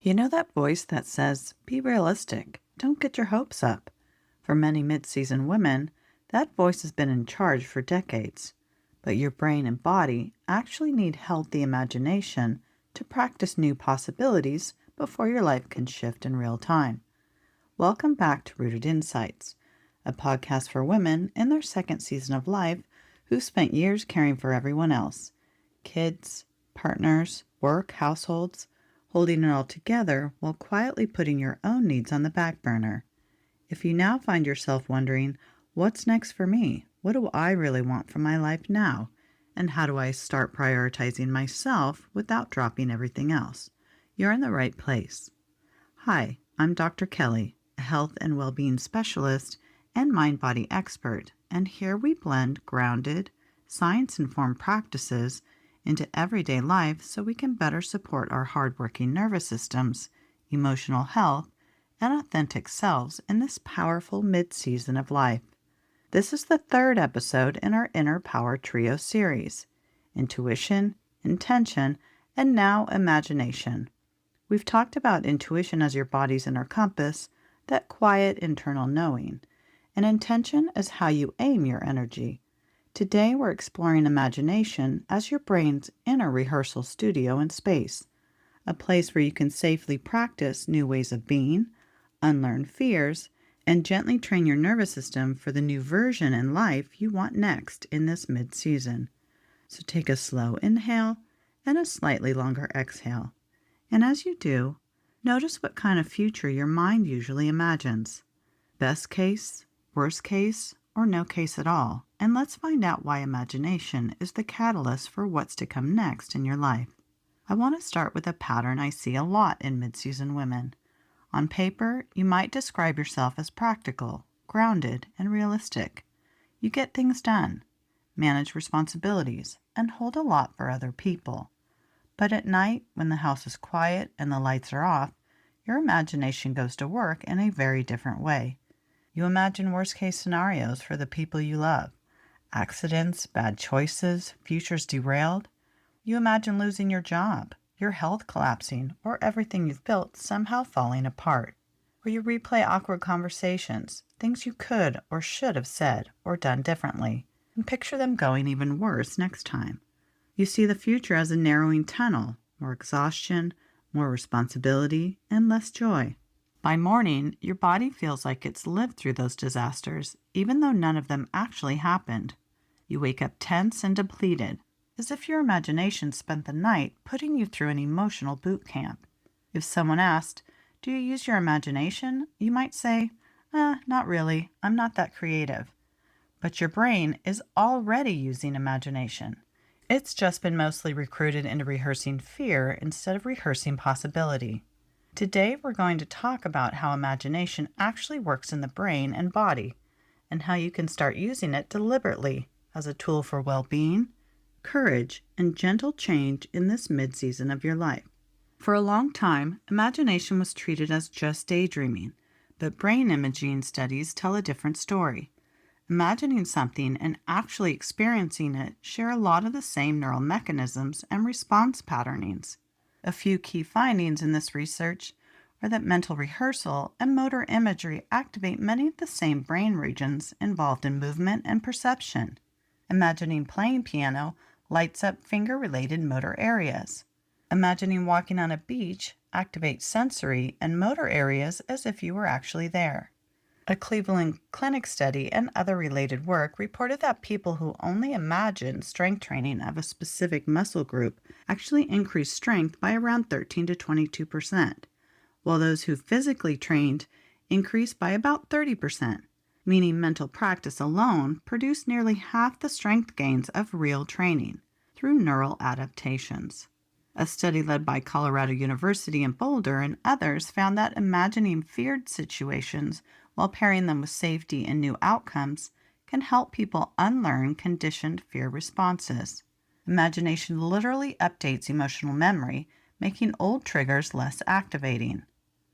You know that voice that says, be realistic, don't get your hopes up? For many mid-season women, that voice has been in charge for decades. But your brain and body actually need healthy imagination to practice new possibilities before your life can shift in real time. Welcome back to Rooted Insights, a podcast for women in their second season of life who spent years caring for everyone else. Kids, partners, work, households, holding it all together while quietly putting your own needs on the back burner. If you now find yourself wondering, what's next for me? What do I really want from my life now? And how do I start prioritizing myself without dropping everything else? You're in the right place. Hi, I'm Dr. Kelley, a health and well-being specialist and mind-body expert, and here we blend grounded, science-informed practices into everyday life so we can better support our hardworking nervous systems, emotional health, and authentic selves in this powerful mid-season of life. This is the third episode in our Inner Power Trio series: intuition, intention, and now imagination. We've talked about intuition as your body's inner compass, that quiet internal knowing, and intention as how you aim your energy. Today we're exploring imagination as your brain's inner rehearsal studio and space, a place where you can safely practice new ways of being, unlearn fears, and gently train your nervous system for the new version in life you want next in this mid-season. So take a slow inhale and a slightly longer exhale. And as you do, notice what kind of future your mind usually imagines. Best case, worst case, or no case at all. And let's find out why imagination is the catalyst for what's to come next in your life. I want to start with a pattern I see a lot in mid-season women. On paper, you might describe yourself as practical, grounded, and realistic. You get things done, manage responsibilities, and hold a lot for other people. But at night, when the house is quiet and the lights are off, your imagination goes to work in a very different way. You imagine worst-case scenarios for the people you love. Accidents, bad choices, futures derailed. You imagine losing your job, your health collapsing, or everything you've built somehow falling apart. Or you replay awkward conversations, things you could or should have said or done differently, and picture them going even worse next time. You see the future as a narrowing tunnel, more exhaustion, more responsibility, and less joy. By morning, your body feels like it's lived through those disasters, even though none of them actually happened. You wake up tense and depleted, as if your imagination spent the night putting you through an emotional boot camp. If someone asked, "Do you use your imagination?" you might say, "Not really. I'm not that creative." But your brain is already using imagination. It's just been mostly recruited into rehearsing fear instead of rehearsing possibility. Today, we're going to talk about how imagination actually works in the brain and body, and how you can start using it deliberately as a tool for well-being, courage, and gentle change in this mid-season of your life. For a long time, imagination was treated as just daydreaming, but brain imaging studies tell a different story. Imagining something and actually experiencing it share a lot of the same neural mechanisms and response patternings. A few key findings in this research are that mental rehearsal and motor imagery activate many of the same brain regions involved in movement and perception. Imagining playing piano lights up finger-related motor areas. Imagining walking on a beach activates sensory and motor areas as if you were actually there. A Cleveland Clinic study and other related work reported that people who only imagine strength training of a specific muscle group actually increased strength by around 13 to 22%, while those who physically trained increased by about 30%, meaning mental practice alone produced nearly half the strength gains of real training through neural adaptations. A study led by Colorado University in Boulder and others found that imagining feared situations while pairing them with safety and new outcomes can help people unlearn conditioned fear responses. Imagination literally updates emotional memory, making old triggers less activating.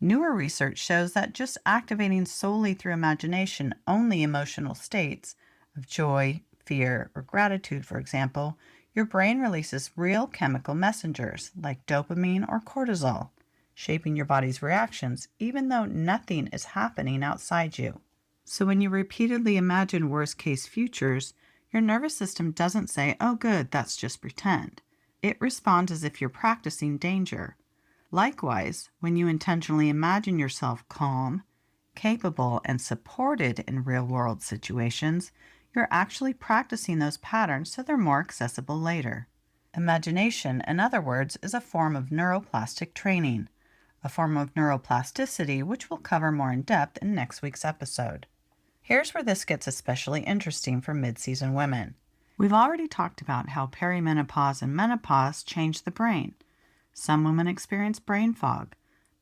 Newer research shows that just activating solely through imagination only emotional states of joy, fear, or gratitude, for example, your brain releases real chemical messengers like dopamine or cortisol. shaping your body's reactions even though nothing is happening outside you. So when you repeatedly imagine worst-case futures, your nervous system doesn't say, "Oh good, that's just pretend." It responds as if you're practicing danger. Likewise, when you intentionally imagine yourself calm, capable, and supported in real-world situations, you're actually practicing those patterns so they're more accessible later. Imagination, in other words, is a form of neuroplastic training, a form of neuroplasticity which we'll cover more in depth in next week's episode. Here's where this gets especially interesting for mid-season women. We've already talked about how perimenopause and menopause change the brain. Some women experience brain fog,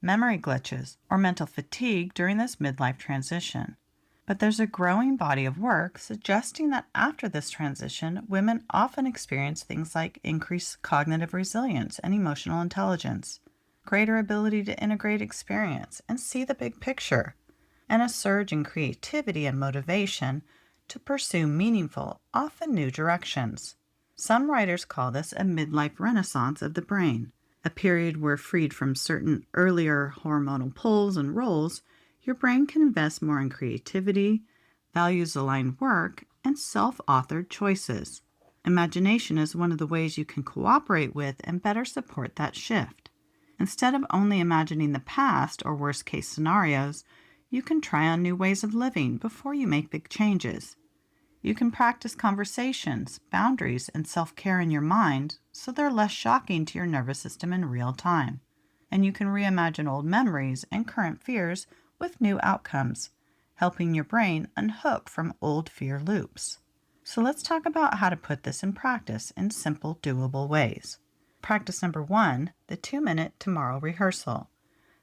memory glitches, or mental fatigue during this midlife transition. But there's a growing body of work suggesting that after this transition, women often experience things like increased cognitive resilience and emotional intelligence, greater ability to integrate experience and see the big picture, and a surge in creativity and motivation to pursue meaningful, often new directions. Some writers call this a midlife renaissance of the brain, a period where, freed from certain earlier hormonal pulls and roles, your brain can invest more in creativity, values-aligned work, and self-authored choices. Imagination is one of the ways you can cooperate with and better support that shift. Instead of only imagining the past or worst-case scenarios, you can try on new ways of living before you make big changes. You can practice conversations, boundaries, and self-care in your mind so they're less shocking to your nervous system in real time. And you can reimagine old memories and current fears with new outcomes, helping your brain unhook from old fear loops. So let's talk about how to put this in practice in simple, doable ways. Practice number 1, the 2-minute tomorrow rehearsal.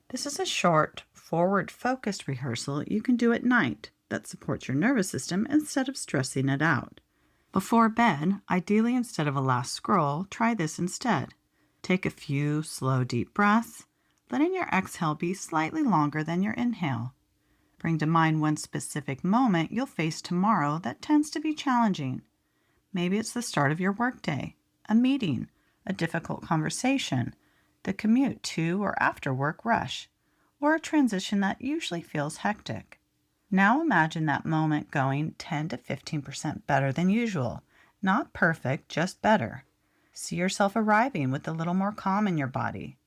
This is a short, forward-focused rehearsal you can do at night that supports your nervous system instead of stressing it out. Before bed, ideally instead of a last scroll, try this instead. Take a few slow, deep breaths, letting your exhale be slightly longer than your inhale. Bring to mind one specific moment you'll face tomorrow that tends to be challenging. Maybe it's the start of your workday, a meeting, a difficult conversation, the commute to or after work rush, or a transition that usually feels hectic. Now imagine that moment going 10 to 15% better than usual. Not perfect, just better. See yourself arriving with a little more calm in your body.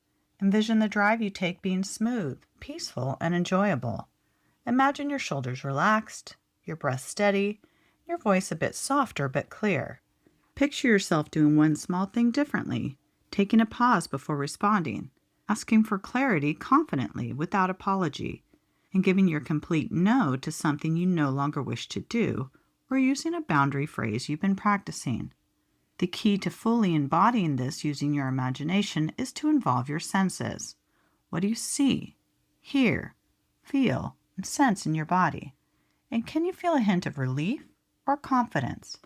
Envision the drive you take being smooth, peaceful, and enjoyable. Imagine your shoulders relaxed, your breath steady, your voice a bit softer but clear. Picture yourself doing one small thing differently, taking a pause before responding, asking for clarity confidently without apology, and giving your complete no to something you no longer wish to do, or using a boundary phrase you've been practicing. The key to fully embodying this using your imagination is to involve your senses. What do you see, hear, feel, and sense in your body? And can you feel a hint of relief or confidence?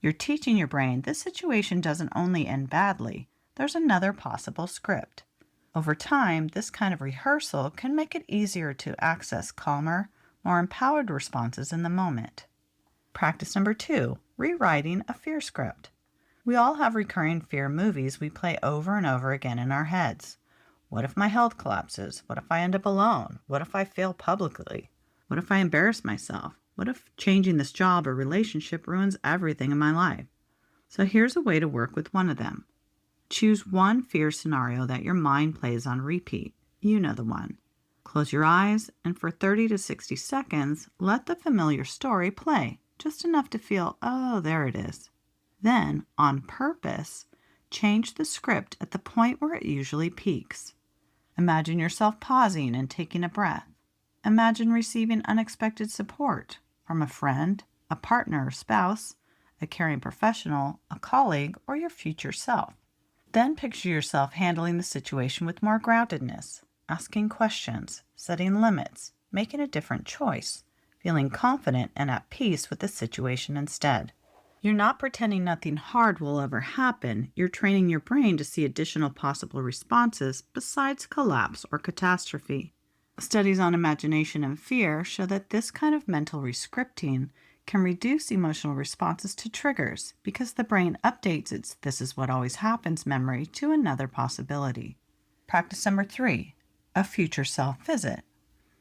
You're teaching your brain this situation doesn't only end badly, there's another possible script. Over time, this kind of rehearsal can make it easier to access calmer, more empowered responses in the moment. Practice number 2, rewriting a fear script. We all have recurring fear movies we play over and over again in our heads. What if my health collapses? What if I end up alone? What if I fail publicly? What if I embarrass myself? What if changing this job or relationship ruins everything in my life? So here's a way to work with one of them. Choose one fear scenario that your mind plays on repeat. You know the one. Close your eyes, and for 30 to 60 seconds, let the familiar story play, just enough to feel, oh, there it is. Then, on purpose, change the script at the point where it usually peaks. Imagine yourself pausing and taking a breath. Imagine receiving unexpected support from a friend, a partner or spouse, a caring professional, a colleague, or your future self. Then picture yourself handling the situation with more groundedness, asking questions, setting limits, making a different choice, feeling confident and at peace with the situation instead. You're not pretending nothing hard will ever happen. You're training your brain to see additional possible responses besides collapse or catastrophe. Studies on imagination and fear show that this kind of mental rescripting can reduce emotional responses to triggers because the brain updates its "this is what always happens" memory to another possibility. Practice number 3, a future self visit.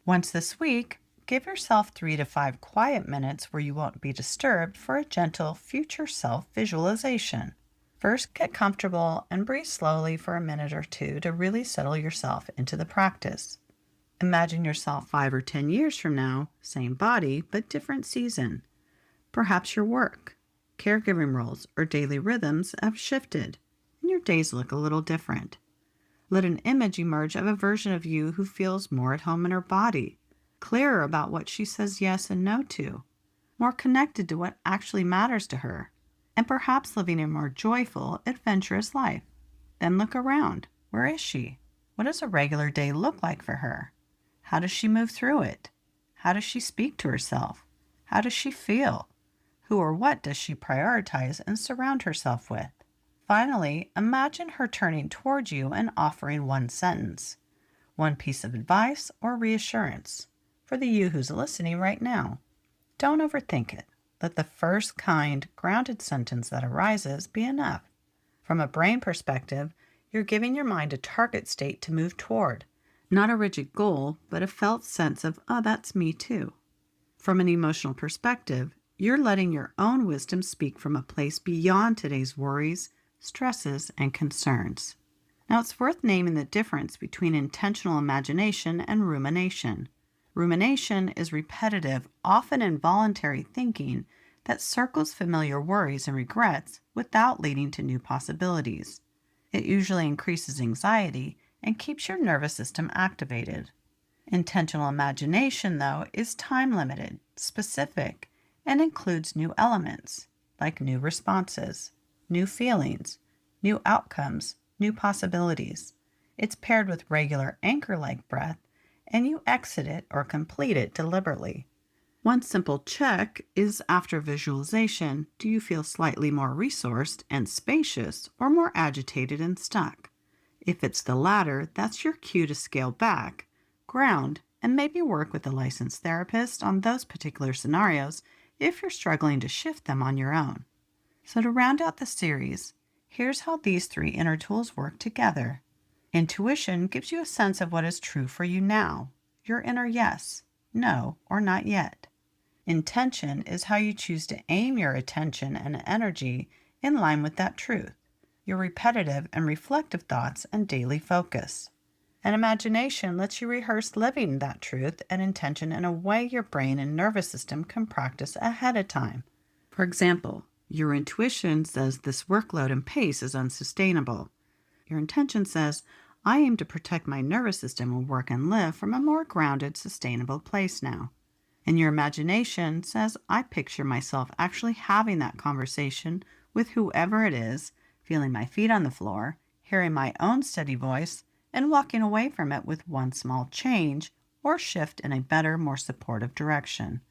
Once this week, give yourself 3 to 5 quiet minutes where you won't be disturbed for a gentle future self visualization. First, get comfortable and breathe slowly for a minute or two to really settle yourself into the practice. Imagine yourself 5 or 10 years from now, same body, but different season. Perhaps your work, caregiving roles, or daily rhythms have shifted, and your days look a little different. Let an image emerge of a version of you who feels more at home in her body, clearer about what she says yes and no to, more connected to what actually matters to her, and perhaps living a more joyful, adventurous life. Then look around. Where is she? What does a regular day look like for her? How does she move through it? How does she speak to herself? How does she feel? Who or what does she prioritize and surround herself with? Finally, imagine her turning towards you and offering one sentence, one piece of advice or reassurance for the you who's listening right now. Don't overthink it. Let the first kind, grounded sentence that arises be enough. From a brain perspective, you're giving your mind a target state to move toward, not a rigid goal, but a felt sense of, oh, that's me too. From an emotional perspective, you're letting your own wisdom speak from a place beyond today's worries, stresses, and concerns. Now, it's worth naming the difference between intentional imagination and rumination. Rumination is repetitive, often involuntary thinking that circles familiar worries and regrets without leading to new possibilities. It usually increases anxiety and keeps your nervous system activated. Intentional imagination, though, is time-limited, specific, and includes new elements, like new responses, new feelings, new outcomes, new possibilities. It's paired with regular anchor-like breath, and you exit it or complete it deliberately. One simple check is after visualization, do you feel slightly more resourced and spacious or more agitated and stuck? If it's the latter, that's your cue to scale back, ground, and maybe work with a licensed therapist on those particular scenarios if you're struggling to shift them on your own. So to round out the series, here's how these 3 inner tools work together. Intuition gives you a sense of what is true for you now, your inner yes, no, or not yet. Intention is how you choose to aim your attention and energy in line with that truth, your repetitive and reflective thoughts and daily focus. And imagination lets you rehearse living that truth and intention in a way your brain and nervous system can practice ahead of time. For example, your intuition says this workload and pace is unsustainable. Your intention says, I aim to protect my nervous system and work and live from a more grounded, sustainable place now. And your imagination says, I picture myself actually having that conversation with whoever it is, feeling my feet on the floor, hearing my own steady voice, and walking away from it with one small change or shift in a better, more supportive direction.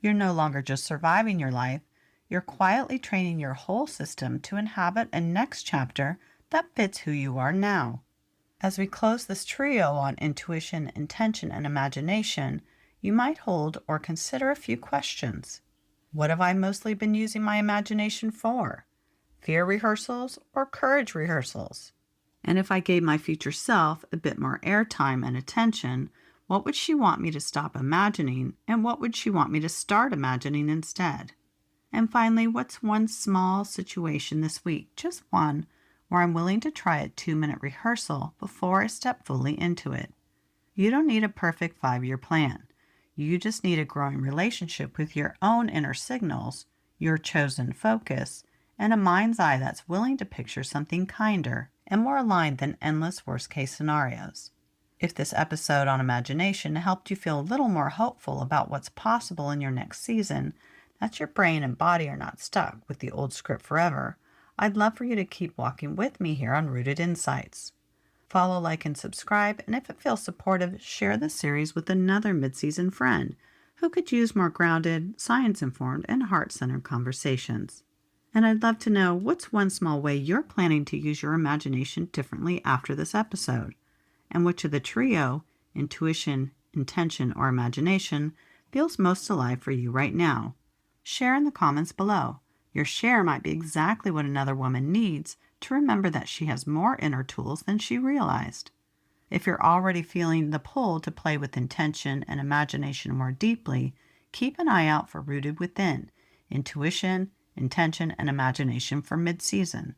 You're no longer just surviving your life, you're quietly training your whole system to inhabit a next chapter that fits who you are now. As we close this trio on intuition, intention, and imagination, you might hold or consider a few questions. What have I mostly been using my imagination for? Fear rehearsals or courage rehearsals? And if I gave my future self a bit more airtime and attention, what would she want me to stop imagining, and what would she want me to start imagining instead? And finally, what's one small situation this week, just one, where I'm willing to try a 2-minute rehearsal before I step fully into it? You don't need a perfect 5-year plan. You just need a growing relationship with your own inner signals, your chosen focus, and a mind's eye that's willing to picture something kinder and more aligned than endless worst-case scenarios. If this episode on imagination helped you feel a little more hopeful about what's possible in your next season, that your brain and body are not stuck with the old script forever, I'd love for you to keep walking with me here on Rooted Insights. Follow, like, and subscribe, and if it feels supportive, share this series with another mid-season friend who could use more grounded, science-informed, and heart-centered conversations. And I'd love to know what's one small way you're planning to use your imagination differently after this episode, and which of the trio, intuition, intention, or imagination, feels most alive for you right now. Share in the comments below. Your share might be exactly what another woman needs to remember that she has more inner tools than she realized. If you're already feeling the pull to play with intention and imagination more deeply, keep an eye out for Rooted Within, Intuition, Intention, and Imagination for Mid-Season.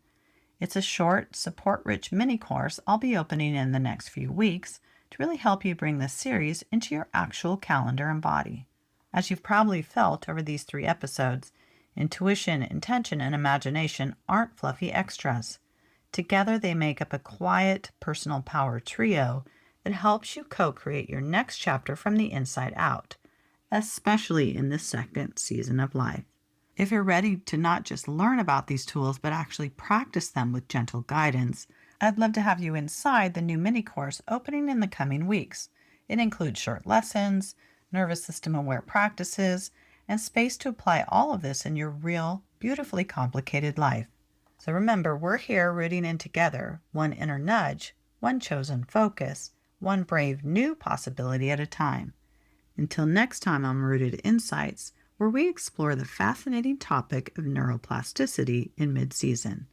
It's a short, support-rich mini-course I'll be opening in the next few weeks to really help you bring this series into your actual calendar and body. As you've probably felt over these 3 episodes, intuition, intention, and imagination aren't fluffy extras. Together, they make up a quiet, personal power trio that helps you co-create your next chapter from the inside out, especially in this second season of life. If you're ready to not just learn about these tools, but actually practice them with gentle guidance, I'd love to have you inside the new mini course opening in the coming weeks. It includes short lessons, nervous system aware practices, and space to apply all of this in your real, beautifully complicated life. So remember, we're here rooting in together, one inner nudge, one chosen focus, one brave new possibility at a time. Until next time on Rooted Insights, where we explore the fascinating topic of neuroplasticity in mid-season.